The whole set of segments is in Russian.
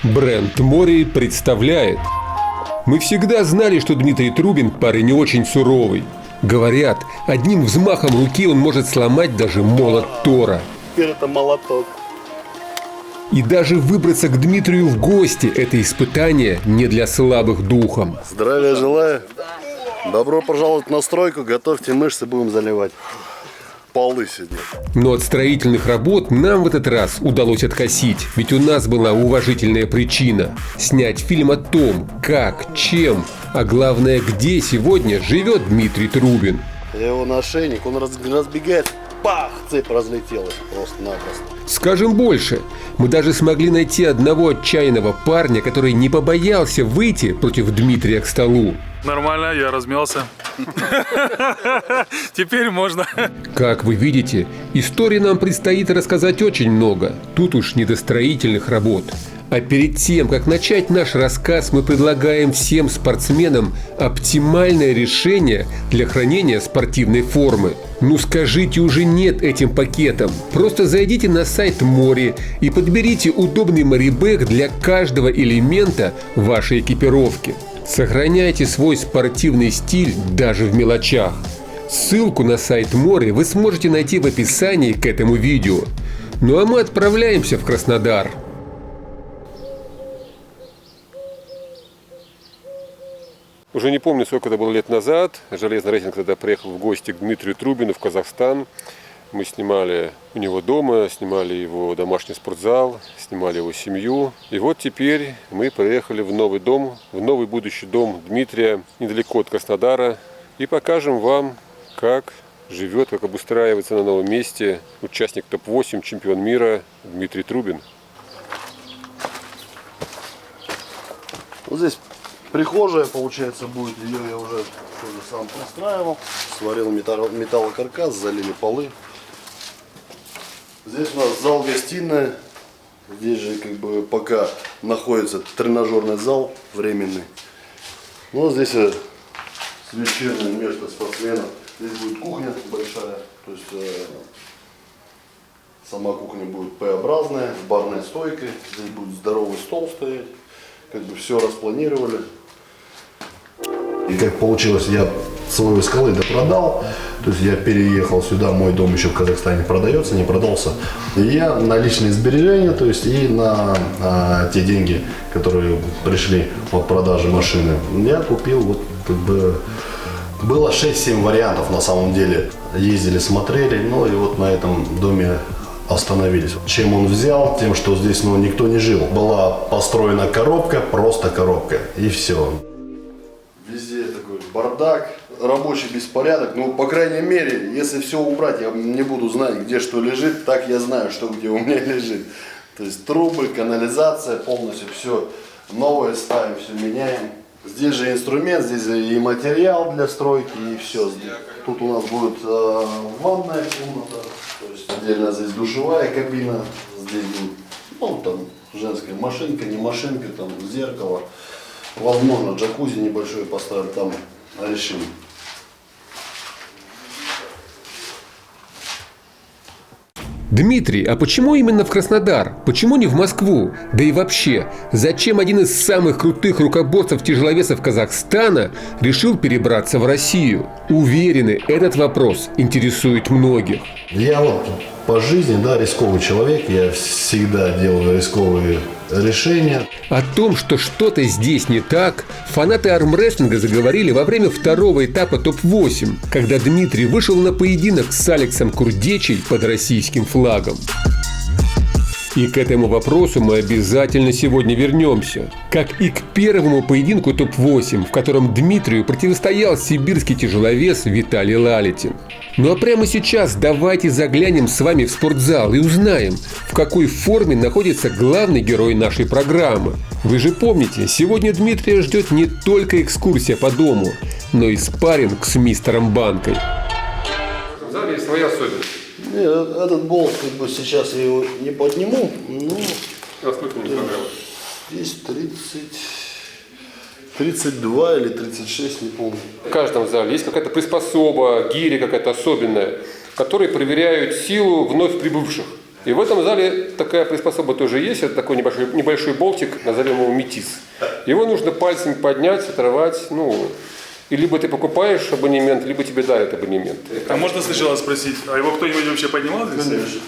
Бренд Мори представляет. Мы всегда знали, что Дмитрий Трубин парень не очень суровый. Говорят, одним взмахом руки он может сломать даже молот Тора. Теперь это молоток. И даже выбраться к Дмитрию в гости – это испытание не для слабых духом. Здравия желаю. Добро пожаловать на стройку. Готовьте мышцы, будем заливать. Полы сегодня. Но от строительных работ нам в этот раз удалось откосить. Ведь у нас была уважительная причина – снять фильм о том, как, чем, а главное, где сегодня живет Дмитрий Трубин. Его нашейник, он разбегает. Пах! Цепь разлетелась просто-напросто. Скажем больше, мы даже смогли найти одного отчаянного парня, который не побоялся выйти против Дмитрия к столу. Нормально, я размялся. Теперь можно. Как вы видите, истории нам предстоит рассказать очень много. Тут уж не до строительных работ. А перед тем, как начать наш рассказ, мы предлагаем всем спортсменам оптимальное решение для хранения спортивной формы. Ну скажите уже нет этим пакетам. Просто зайдите на сайт Мори и подберите удобный морибэг для каждого элемента вашей экипировки. Сохраняйте свой спортивный стиль даже в мелочах. Ссылку на сайт Мори вы сможете найти в описании к этому видео. Ну а мы отправляемся в Краснодар. Уже не помню, сколько это было лет назад. Железный рейтинг тогда приехал в гости к Дмитрию Трубину в Казахстан. Мы снимали у него дома, снимали его домашний спортзал, снимали его семью. И вот теперь мы приехали в новый дом, в новый будущий дом Дмитрия, недалеко от Краснодара. И покажем вам, как живет, как обустраивается на новом месте участник топ-8, чемпион мира Дмитрий Трубин. Вот здесь прихожая, получается, будет. Ее я уже тоже сам пристраивал. Сварил металлокаркас, залили полы. Здесь у нас зал-гостиная. Здесь же как бы пока находится тренажерный зал временный. Ну, здесь священное место спортсменов. Здесь будет кухня большая. То есть сама кухня будет П-образная, с барной стойкой. Здесь будет здоровый стол стоять. Как бы все распланировали. И как получилось, я свою скалы допродал, то есть я переехал сюда, мой дом еще в Казахстане продается, не продался. И я на личные сбережения, то есть и на те деньги, которые пришли от продажи машины, я купил, вот как бы, было 6-7 вариантов на самом деле. Ездили, смотрели, ну и вот на этом доме остановились. Чем он взял? Тем, что здесь никто не жил. Была построена коробка, просто коробка, и все. Везде такой бардак, рабочий беспорядок. Ну, по крайней мере, если все убрать, я не буду знать, где что лежит, так я знаю, что где у меня лежит. То есть трубы, канализация, полностью все новое ставим, все меняем. Здесь же инструмент, здесь и материал для стройки, и все. Тут у нас будет ванная комната, то есть отдельно здесь душевая кабина, здесь будет, там женская машинка, не машинка, там зеркало. Возможно, джакузи небольшой поставить, там решим. Дмитрий, а почему именно в Краснодар? Почему не в Москву? Да и вообще, зачем один из самых крутых рукоборцев-тяжеловесов Казахстана решил перебраться в Россию? Уверены, этот вопрос интересует многих. Я вот по жизни, рисковый человек, я всегда делаю рисковые решения. О том, что что-то здесь не так, фанаты армрестлинга заговорили во время второго этапа топ-8, когда Дмитрий вышел на поединок с Алексом Курдечей под российским флагом. И к этому вопросу мы обязательно сегодня вернемся. Как и к первому поединку топ-8, в котором Дмитрию противостоял сибирский тяжеловес Виталий Лалитин. Ну а прямо сейчас давайте заглянем с вами в спортзал и узнаем, в какой форме находится главный герой нашей программы. Вы же помните, сегодня Дмитрия ждет не только экскурсия по дому, но и спарринг с мистером Банкой. В зале есть свои особенности. Нет, этот болт, как бы сейчас я его не подниму, но А сколько он килограммов? здесь 32 или 36, не помню. В каждом зале есть какая-то приспособа, гиря какая-то особенная, которые проверяют силу вновь прибывших. И в этом зале такая приспособа тоже есть. Это такой небольшой болтик, назовем его метис. Его нужно пальцем поднять, оторвать. И либо ты покупаешь абонемент, либо тебе дарят абонемент. А можно сначала спросить, а его кто-нибудь вообще поднимал здесь? Конечно.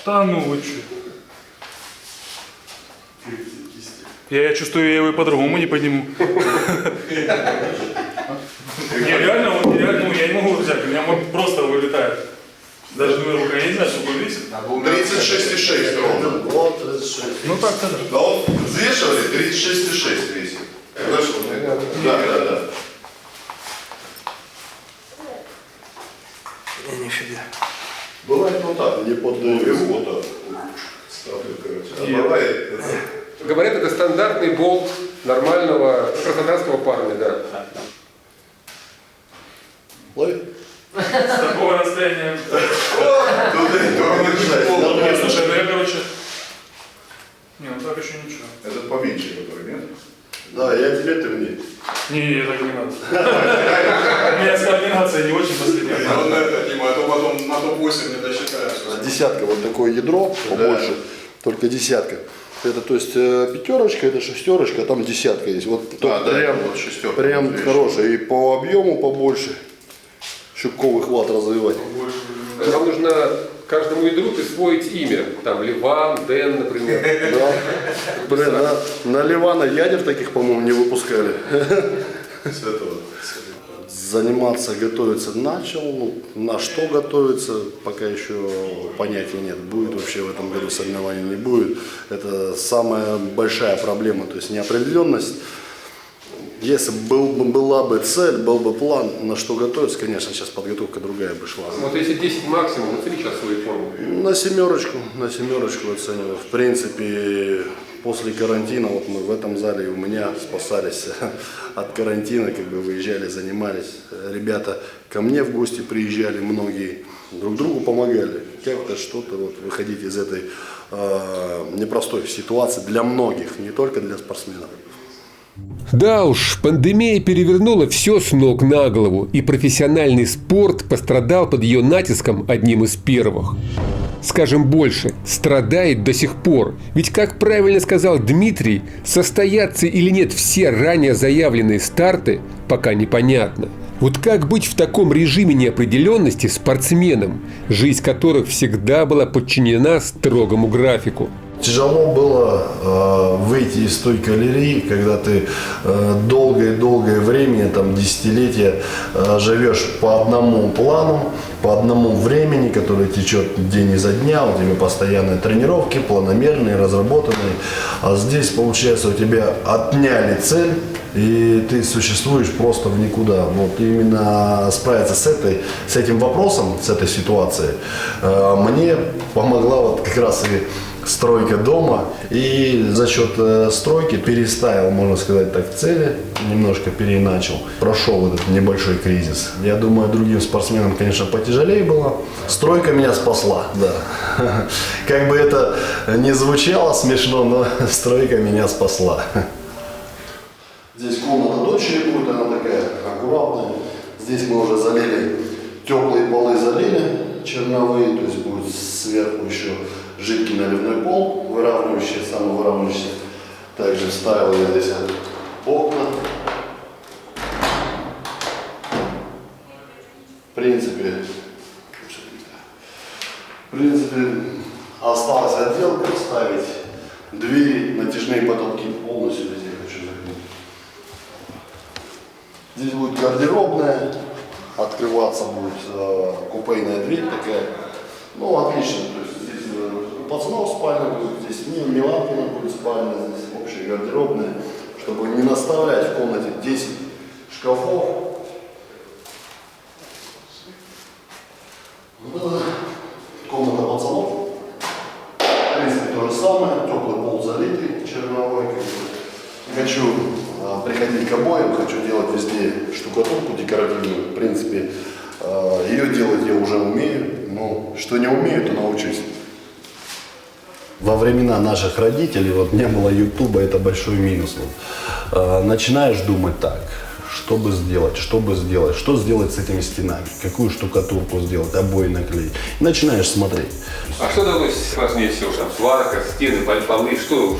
Да ну вы что? Я чувствую, я его и по-другому не подниму. Не, реально, я не могу взять, у меня просто вылетает. Даже рука я не знаю, сколько весит. 36,6 ровно. Вот 36. Ну так тогда. Да вот взвешивали 36,6 весит. Да. Бывает вот так, не поддаю, вот так. А бывает. Говорят, это стандартный болт нормального краснодарского парня, да. Лови. С такого расстояния. Туда Не, слушай, ну я, короче... Не, ну так еще ничего. Это поменьше, который, нет? Да, я тебе, ты мне. Не, так не надо. У меня с координацией не очень последняя. А вот это, Дима, а то потом на топ-8 не досчитаешь. Десятка, вот такое ядро, побольше, только десятка. Это, то есть, пятерочка, это шестерочка, а там десятка есть. Вот прям, вот шестерка. прям хорошая. И по объему побольше. Щупковый хват развивать. Вам нужно каждому ядру присвоить имя. Там Ливан, Дэн, например. Да. Блин, на Ливана ядер таких, по-моему, не выпускали. С этого. Заниматься, готовиться начал. На что готовиться, пока еще понятия нет. Будет вообще в этом году соревнований, не будет. Это самая большая проблема, то есть неопределенность. Если была бы цель, был бы план, на что готовиться, конечно, сейчас подготовка другая бы шла. Вот если 10 максимум, оцени сейчас свою форму. На семерочку оцениваю. В принципе, после карантина, вот мы в этом зале у меня спасались от карантина, как бы выезжали, занимались. Ребята ко мне в гости приезжали, многие друг другу помогали. Как-то что-то вот выходить из этой непростой ситуации для многих, не только для спортсменов. Да уж, пандемия перевернула все с ног на голову, и профессиональный спорт пострадал под ее натиском одним из первых. Скажем больше, страдает до сих пор. Ведь, как правильно сказал Дмитрий, состоятся или нет все ранее заявленные старты, пока непонятно. Вот как быть в таком режиме неопределенности спортсменам, жизнь которых всегда была подчинена строгому графику? Тяжело было выйти из той калерии, когда ты долгое время, там, десятилетия живешь по одному плану, по одному времени, которое течет день изо дня, у тебя постоянные тренировки, планомерные, разработанные. А здесь, получается, у тебя отняли цель, и ты существуешь просто в никуда. Вот именно справиться с этим вопросом, с этой ситуацией, мне помогла вот как раз и стройка дома, и за счет стройки переставил, можно сказать так, цели, немножко переиначил. Прошел этот небольшой кризис. Я думаю, другим спортсменам, конечно, потяжелее было. Стройка меня спасла, да. Как бы это ни звучало смешно, но стройка меня спасла. Здесь комната дочери будет, она такая аккуратная. Здесь мы уже залили, теплые полы залили, черновые, то есть будет сверху еще жидкий наливной пол, выравнивающий, самовыравнивающийся. Также вставил я здесь окна. В принципе, осталось отделку ставить, двери, натяжные потолки полностью здесь я хочу закрыть. Здесь будет гардеробная, открываться будет купейная дверь такая. Ну, отлично. То есть здесь у пацанов спальня будет, здесь Миланкина будет спальня, здесь общая гардеробная, чтобы не наставлять в комнате 10 шкафов. Комната пацанов. В принципе, то же самое. Теплый пол залитый, черновой. Не хочу приходить к обоям, хочу делать везде штукатурку декоративную. В принципе, ее делать я уже умею, но что не умею, то научусь. Во времена наших родителей вот не было Ютуба, это большой минус. Вот. Начинаешь думать так, чтобы сделать, что сделать с этими стенами, какую штукатурку сделать, обои наклеить. И начинаешь смотреть. А что далось сложнее всего? Там сварка, стены, полы, что?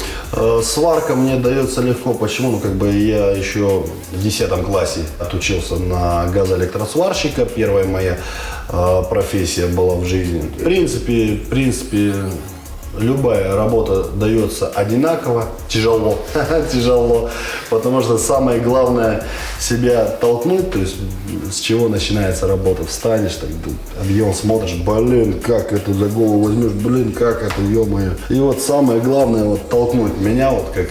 Сварка мне дается легко. Почему? Ну, как бы я еще в 10 классе отучился на газоэлектросварщика. Первая моя профессия была в жизни. В принципе, любая работа дается одинаково, тяжело, потому что самое главное себя толкнуть, то есть с чего начинается работа, встанешь, так, объем смотришь, блин, как это за голову возьмешь, блин, как это, ё-моё. И вот самое главное вот толкнуть меня, вот как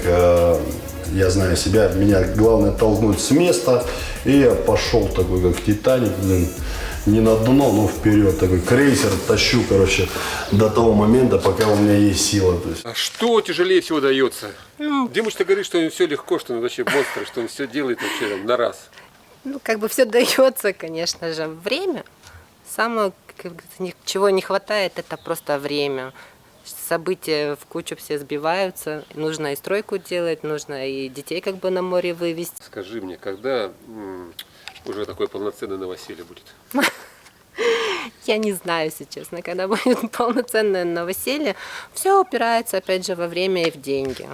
я знаю себя, меня главное толкнуть с места, и я пошел такой, как Титаник, блин. Не на дно, но вперед. Такой крейсер тащу, короче, до того момента, пока у меня есть сила. То есть. А что тяжелее всего дается? Димыч-то говорит, что все легко, что он вообще монстр, что он все делает вообще там, на раз. Ну, как бы все дается, конечно же, время. Самое, чего не хватает, это просто время. События в кучу все сбиваются. Нужно и стройку делать, нужно и детей как бы на море вывести. Скажи мне, когда уже такое полноценное новоселье будет? Я не знаю, если честно, когда будет полноценное новоселье. Все упирается, опять же, во время и в деньги.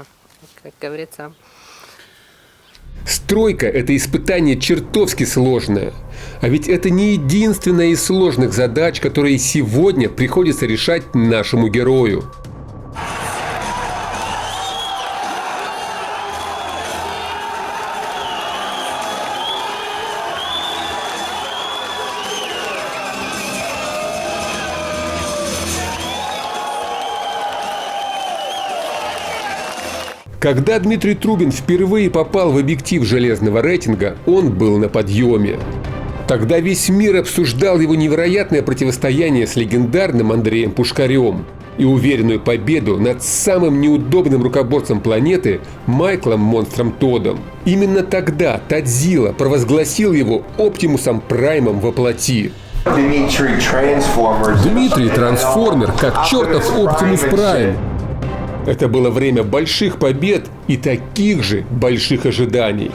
Как говорится. Стройка – это испытание чертовски сложное. А ведь это не единственная из сложных задач, которые сегодня приходится решать нашему герою. Когда Дмитрий Трубин впервые попал в объектив железного рейтинга, он был на подъеме. Тогда весь мир обсуждал его невероятное противостояние с легендарным Андреем Пушкарем и уверенную победу над самым неудобным рукоборцем планеты Майклом «Монстром» Тоддом. Именно тогда Тадзила провозгласил его Оптимусом Праймом во плоти. Дмитрий Трансформер, как чертов Оптимус Прайм. Это было время больших побед и таких же больших ожиданий.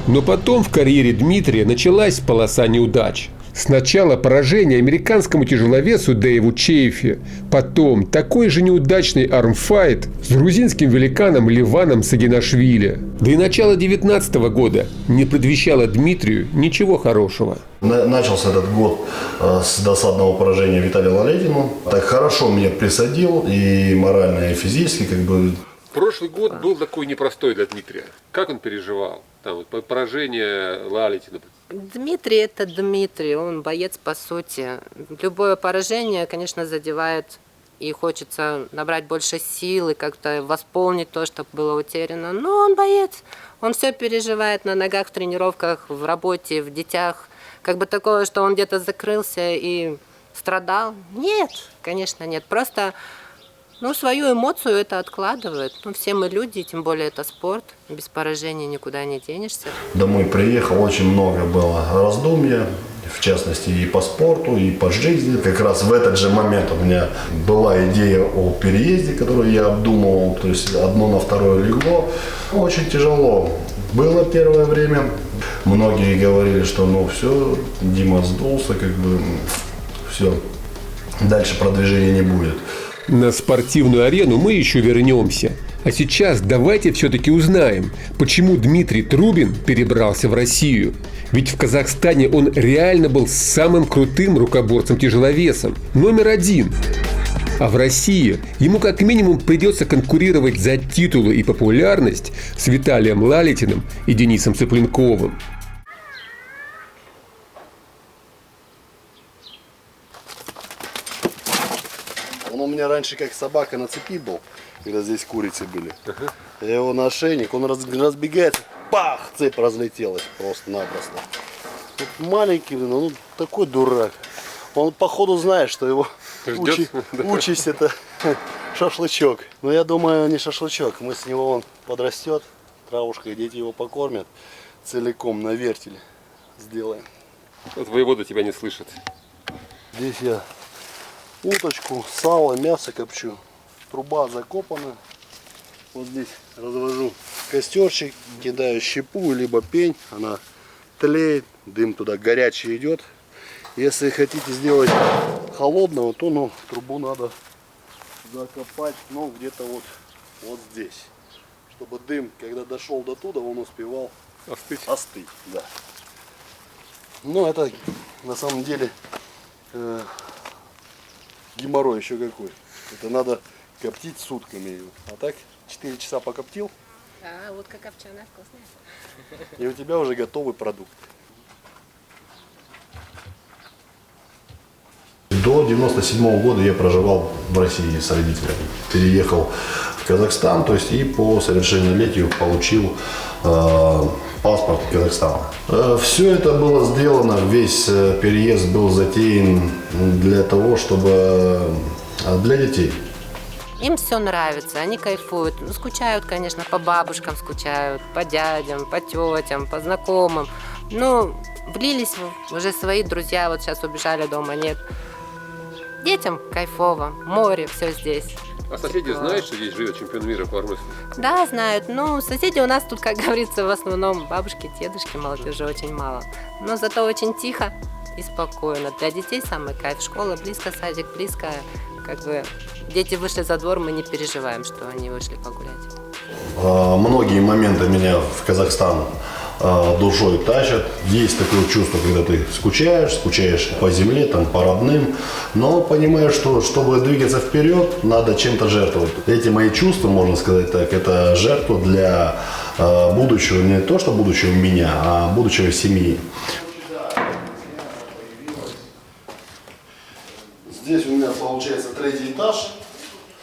Но потом в карьере Дмитрия началась полоса неудач. Сначала поражение американскому тяжеловесу Дэйву Чейфи, потом такой же неудачный армфайт с грузинским великаном Ливаном Сагинашвили. Да и начало 2019 года не предвещало Дмитрию ничего хорошего. Начался этот год с досадного поражения Виталию Лалетину. Так хорошо меня присадил и морально, и физически, как бы. Прошлый год был такой непростой для Дмитрия. Как он переживал? Там, вот, поражение Лалетина. Дмитрий – это Дмитрий, он боец по сути. Любое поражение, конечно, задевает, и хочется набрать больше сил и как-то восполнить то, что было утеряно. Но он боец, он все переживает на ногах, в тренировках, в работе, в детях. Как бы такого, что он где-то закрылся и страдал. Нет, конечно, нет. Просто свою эмоцию это откладывает. Все мы люди, тем более это спорт. Без поражения никуда не денешься. Домой приехал, очень много было раздумья, в частности и по спорту, и по жизни. Как раз в этот же момент у меня была идея о переезде, которую я обдумывал. То есть одно на второе легло. Очень тяжело было первое время. Многие говорили, что все, Дима сдулся, как бы все, дальше продвижения не будет. На спортивную арену мы еще вернемся. А сейчас давайте все-таки узнаем, почему Дмитрий Трубин перебрался в Россию. Ведь в Казахстане он реально был самым крутым рукоборцем-тяжеловесом, номер 1. А в России ему как минимум придется конкурировать за титулы и популярность с Виталием Лалетиным и Денисом Цыпленковым. Он у меня раньше как собака на цепи был, когда здесь курицы были. Я его на ошейник, он разбегается, бах, цепь разлетелась просто-напросто. Вот маленький, такой дурак. Он походу знает, что его участь это шашлычок. Но я думаю, не шашлычок. Мы с него он подрастет, травушкой, дети его покормят, целиком на вертеле сделаем. Вот воевода тебя не слышит. Здесь я уточку, сало, мясо копчу. Труба закопана. Вот здесь развожу костерчик, кидаю щепу, либо пень, она тлеет, дым туда горячий идет. Если хотите сделать холодного, то трубу надо закопать, где-то вот здесь, чтобы дым, когда дошел до туда, он успевал остыть, да. Но это на самом деле геморрой еще какой. Это надо коптить сутками ее. А так 4 часа покоптил, Да, утка копченая вкусная. и у тебя уже готовый продукт. До 97 года я проживал в России с родителями. Переехал в Казахстан, то есть и по совершеннолетию получил паспорт Казахстана. Все это было сделано, весь переезд был затеян для того, чтобы для детей. Им все нравится, они кайфуют. Ну, скучают, конечно, по бабушкам скучают, по дядям, по тетям, по знакомым. Ну, влились уже свои друзья, вот сейчас убежали, дома нет. Детям кайфово, море, все здесь. А соседи знают, что здесь живет чемпион мира по армрестлингу? Да, знают. Ну, соседи у нас тут, как говорится, в основном бабушки, дедушки, молодежи очень мало. Но зато очень тихо и спокойно. Для детей самый кайф. Школа близко, садик близко. Как бы дети вышли за двор, мы не переживаем, что они вышли погулять. Многие моменты меня в Казахстан душой тащат. Есть такое чувство, когда ты скучаешь по земле, по родным, но понимаешь, что чтобы двигаться вперед, надо чем-то жертвовать. Эти мои чувства, можно сказать так, это жертва для будущего, не то что будущего меня, а будущего семьи. Здесь у меня получается 3-й этаж,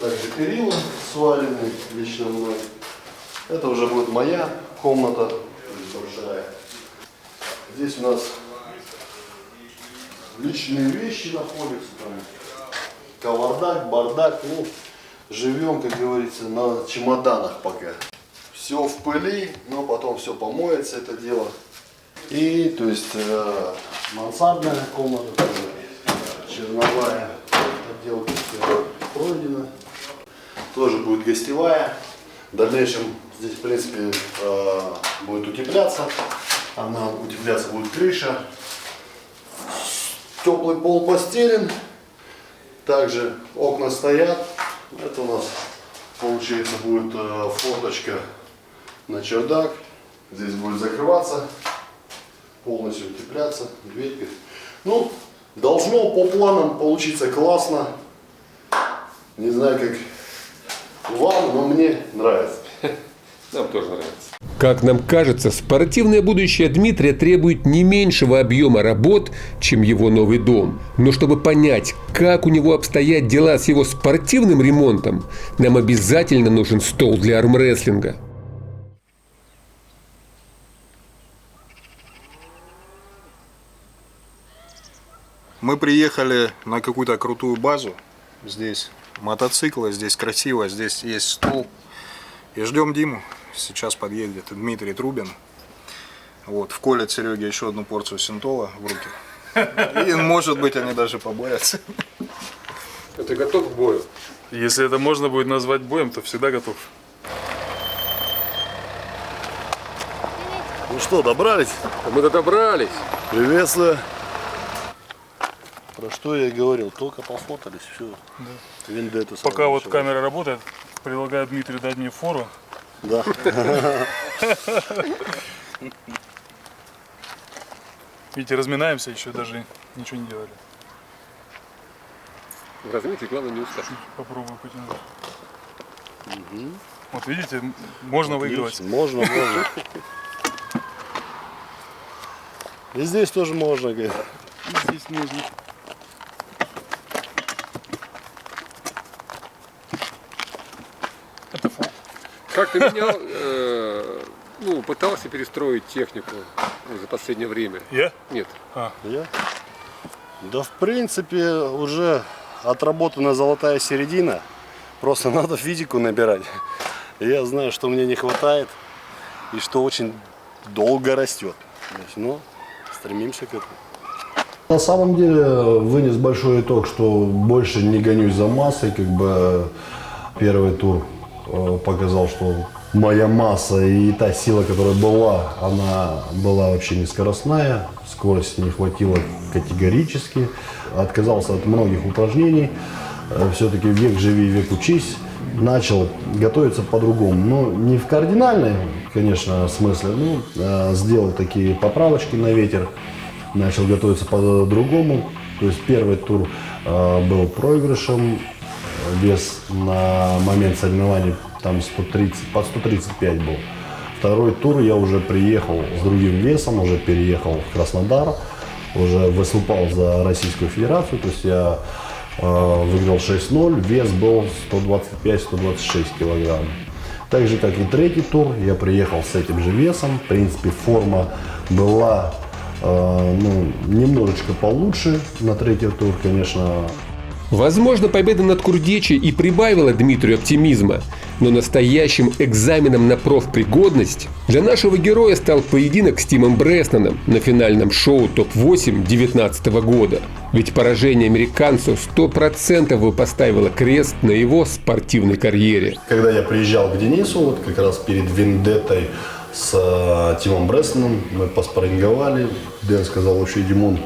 также перила свалены лично мной. Это уже будет моя комната, большая. Здесь у нас личные вещи находятся, кавардак, бардак. Живем, как говорится, на чемоданах пока. Все в пыли, но потом все помоется, это дело. И, то есть, мансардная комната тоже. Черновая отделка все пройдена. Тоже будет гостевая. В дальнейшем здесь, в принципе, будет утепляться. Она утепляться будет крыша. Теплый пол постелен. Также окна стоят. Это у нас, получается, будет форточка на чердак. Здесь будет закрываться. Полностью утепляться. Дверька. Должно по планам получиться классно. Не знаю, как вам, но мне нравится. Нам тоже нравится. Как нам кажется, спортивное будущее Дмитрия требует не меньшего объема работ, чем его новый дом. Но чтобы понять, как у него обстоят дела с его спортивным ремонтом, нам обязательно нужен стол для армрестлинга. Мы приехали на какую-то крутую базу. Здесь мотоциклы, здесь красиво, здесь есть стол. И ждем Диму. Сейчас подъедет Дмитрий Трубин. Вколят Сереге еще одну порцию синтола в руки. И, может быть, они даже побоятся. Ты готов к бою? Если это можно будет назвать боем, то всегда готов. Ну что, добрались? Мы-то добрались. Приветствую. Про что я и говорил, только пофотались, все. Да. Вендетту Пока камера работает, предлагаю Дмитрию дать мне фору. Да. Видите, разминаемся, еще даже ничего не делали. В разминке главное не устать. Попробую потянуть. Вот видите, можно выигрывать. Можно. И здесь тоже можно, говорит. И здесь можно. Как ты менял, пытался перестроить технику за последнее время? Я? Нет. Я? Да, в принципе, уже отработана золотая середина. Просто надо физику набирать. И я знаю, что мне не хватает и что очень долго растет. Но стремимся к этому. На самом деле вынес большой итог, что больше не гонюсь за массой. Первый тур показал, что моя масса и та сила, которая была, она была вообще не скоростная, скорости не хватило категорически. Отказался от многих упражнений, все-таки век живи, век учись. Начал готовиться по-другому, но не в кардинальной, конечно, смысле, но сделал такие поправочки на ветер, начал готовиться по-другому. То есть первый тур был проигрышем, вес на момент соревнований там 130, под 135 был. Второй тур я уже приехал с другим весом, уже переехал в Краснодар, уже выступал за Российскую Федерацию, то есть я выиграл 6-0, вес был 125-126 килограмм. Так же, как и третий тур, я приехал с этим же весом. В принципе, форма была немножечко получше на третий тур, конечно. Возможно, победа над Курдечи и прибавила Дмитрию оптимизма, но настоящим экзаменом на профпригодность для нашего героя стал поединок с Тимом Бреснаном на финальном шоу ТОП-8 2019 года. Ведь поражение американцу 100% поставило крест на его спортивной карьере. Когда я приезжал к Денису, вот как раз перед вендеттой с Тимом Бреснаном, мы поспарринговали. Дэн сказал: вообще, Димон,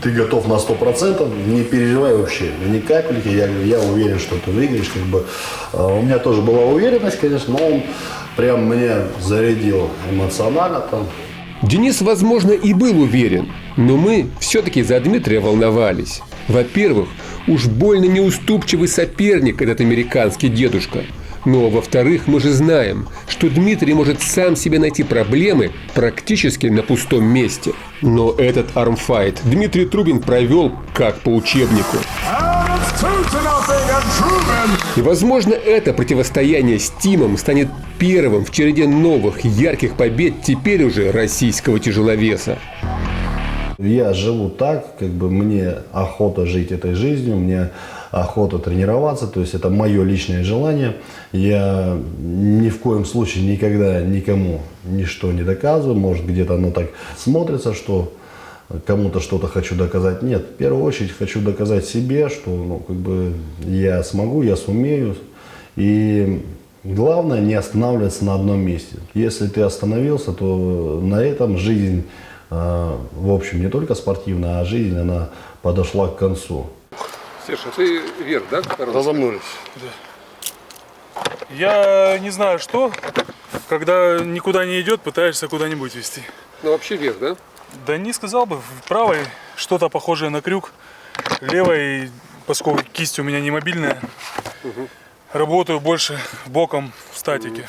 ты готов на 100%, не переживай вообще, ни капельки, я уверен, что ты выиграешь. Как бы. У меня тоже была уверенность, конечно, но он прям меня зарядил эмоционально там. Денис, возможно, и был уверен, но мы все-таки за Дмитрия волновались. Во-первых, уж больно неуступчивый соперник этот американский дедушка. Но, во-вторых, мы же знаем, что Дмитрий может сам себе найти проблемы практически на пустом месте. Но этот армфайт Дмитрий Трубин провел как по учебнику. И, возможно, это противостояние с Тимом станет первым в череде новых ярких побед теперь уже российского тяжеловеса. Я живу так, как бы мне охота жить этой жизнью, мне охота тренироваться, то есть это мое личное желание. Я ни в коем случае никогда никому ничто не доказываю, может где-то оно так смотрится, что кому-то что-то хочу доказать. Нет, в первую очередь хочу доказать себе, что как бы я смогу, я сумею. И главное не останавливаться на одном месте. Если ты остановился, то на этом жизнь, в общем, не только спортивная, а жизнь, она подошла к концу. Серж, а ты вверх, да? Разомнулись. Да. Я не знаю, что, когда никуда не идет, пытаешься куда-нибудь вести. Ну, вообще вверх, да? Да не сказал бы, в правой что-то похожее на крюк, левой, поскольку кисть у меня не мобильная, работаю больше боком в статике,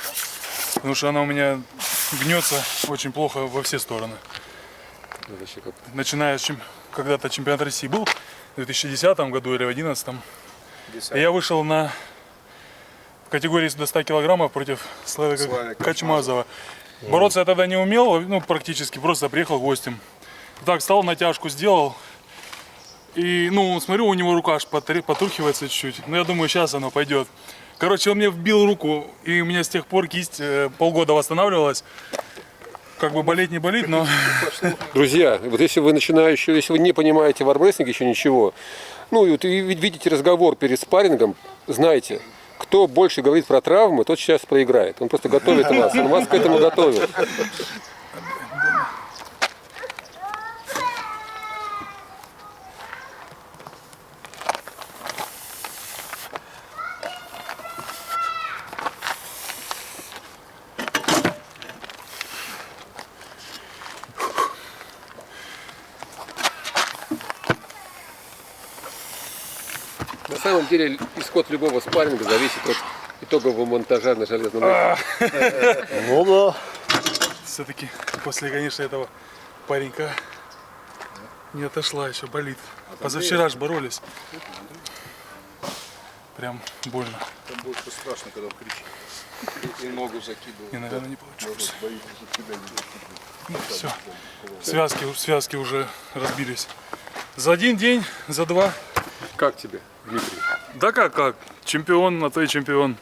потому что она у меня гнется очень плохо во все стороны. Начиная с когда-то чемпионат России был в 2010 году или в 2011. И я вышел в категории до 100 килограммов против Славика Качмазова. Бороться я тогда не умел, практически, просто приехал гостем. Так, стал, натяжку сделал. И, смотрю, у него рука аж потрухивается чуть-чуть. Но я думаю, сейчас оно пойдет. Короче, он мне вбил руку, и у меня с тех пор кисть полгода восстанавливалась. Как бы болеть не болит, но... Друзья, вот если вы начинающие, если вы не понимаете в армрестлинге еще ничего, и вот вы видите разговор перед спаррингом, знаете, кто больше говорит про травмы, тот сейчас проиграет. Он просто готовит вас, он вас к этому готовит. На самом деле исход любого спарринга зависит от итогового монтажа на железном рынке. Ну да. Все-таки после, конечно, этого паренька не отошла, еще болит. Позавчера ж боролись. Прям больно. Там больше страшно, когда в кричи. И ногу закидывал. Не, наверное, не получилось. Все. Связки уже разбились. За один день, за два. Как тебе, Дмитрий? Да как? Чемпион, а то и чемпион.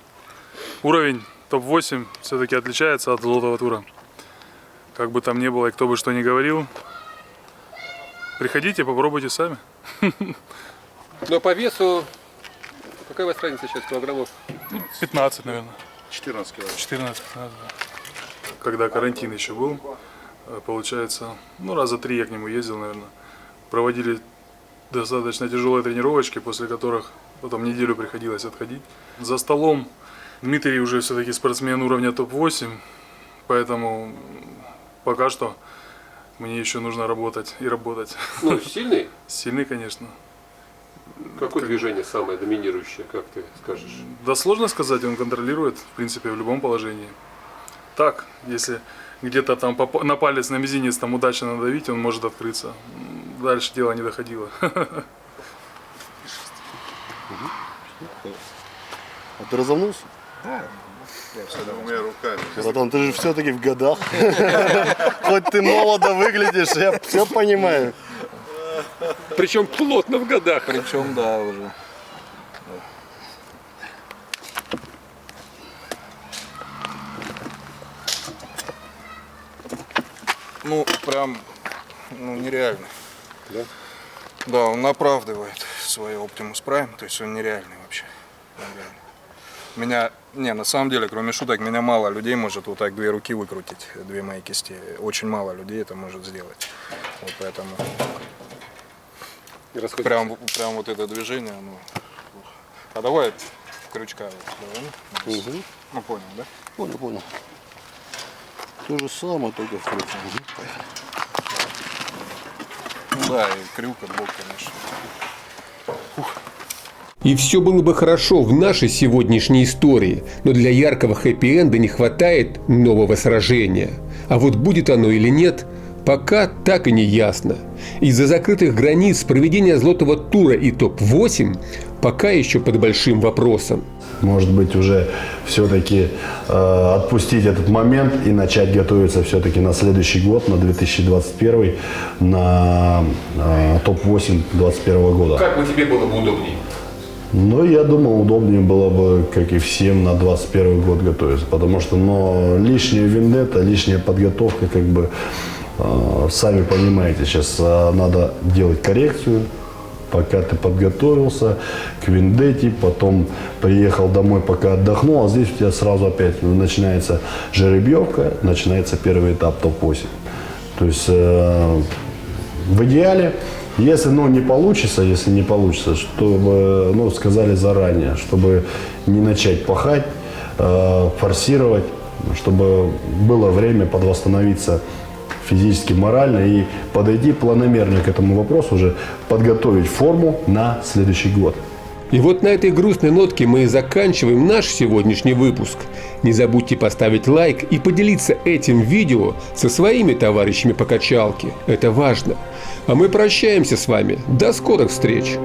Уровень топ-8 все-таки отличается от золотого тура. Как бы там ни было и кто бы что ни говорил, приходите, попробуйте сами. Но по весу, какая у вас разница сейчас, килограммов? 15, наверное. 14 километров. 14, да. Когда карантин еще был, получается, ну раза 3 я к нему ездил, наверное. Проводили достаточно тяжелые тренировочки, после которых потом неделю приходилось отходить. За столом Дмитрий уже все-таки спортсмен уровня топ-8, поэтому пока что мне еще нужно работать и работать. Ну, сильный? Сильный, конечно. Какое движение самое доминирующее, как ты скажешь? Да сложно сказать, он контролирует, в принципе, в любом положении. Так, если где-то там на палец, на мизинец там удачно надавить, он может открыться. Дальше дело не доходило. А ты разомнулся? Двумя руками. Братан, ты же все-таки в годах. Хоть ты молодо выглядишь, я все понимаю. Причем плотно в годах. Причем, да, уже. Ну, прям, нереально. Да? Да, он оправдывает свой Optimus Prime, то есть он нереальный вообще. Меня, на самом деле, кроме шуток, меня мало людей может вот так 2 руки выкрутить, 2 мои кисти. Очень мало людей это может сделать. Вот поэтому прям вот это движение, А давай крючка. Вот, давай. Ну, понял, да? Понял. То же самое, только в крюк. Да, и крюк, и блок, конечно. И все было бы хорошо в нашей сегодняшней истории, но для яркого хэппи-энда не хватает нового сражения. А вот будет оно или нет, пока так и не ясно. Из-за закрытых границ проведения злотого тура и топ-8 пока еще под большим вопросом. Может быть, уже все-таки отпустить этот момент и начать готовиться все-таки на следующий год, на 2021, на топ-8 2021 года. Как бы тебе было бы удобнее? Ну, я думаю, удобнее было бы, как и всем, на 2021 год готовиться. Потому что лишняя вендетта, лишняя подготовка, как бы, сами понимаете, сейчас надо делать коррекцию. Пока ты подготовился к вендетте, потом приехал домой, пока отдохнул, а здесь у тебя сразу опять начинается жеребьевка, начинается первый этап топ-8. То есть в идеале, если не получится, чтобы сказали заранее, чтобы не начать пахать, форсировать, чтобы было время подвосстановиться физически, морально и подойти планомерно к этому вопросу, уже подготовить форму на следующий год. И вот на этой грустной нотке мы и заканчиваем наш сегодняшний выпуск. Не забудьте поставить лайк и поделиться этим видео со своими товарищами по качалке. Это важно. А мы прощаемся с вами. До скорых встреч!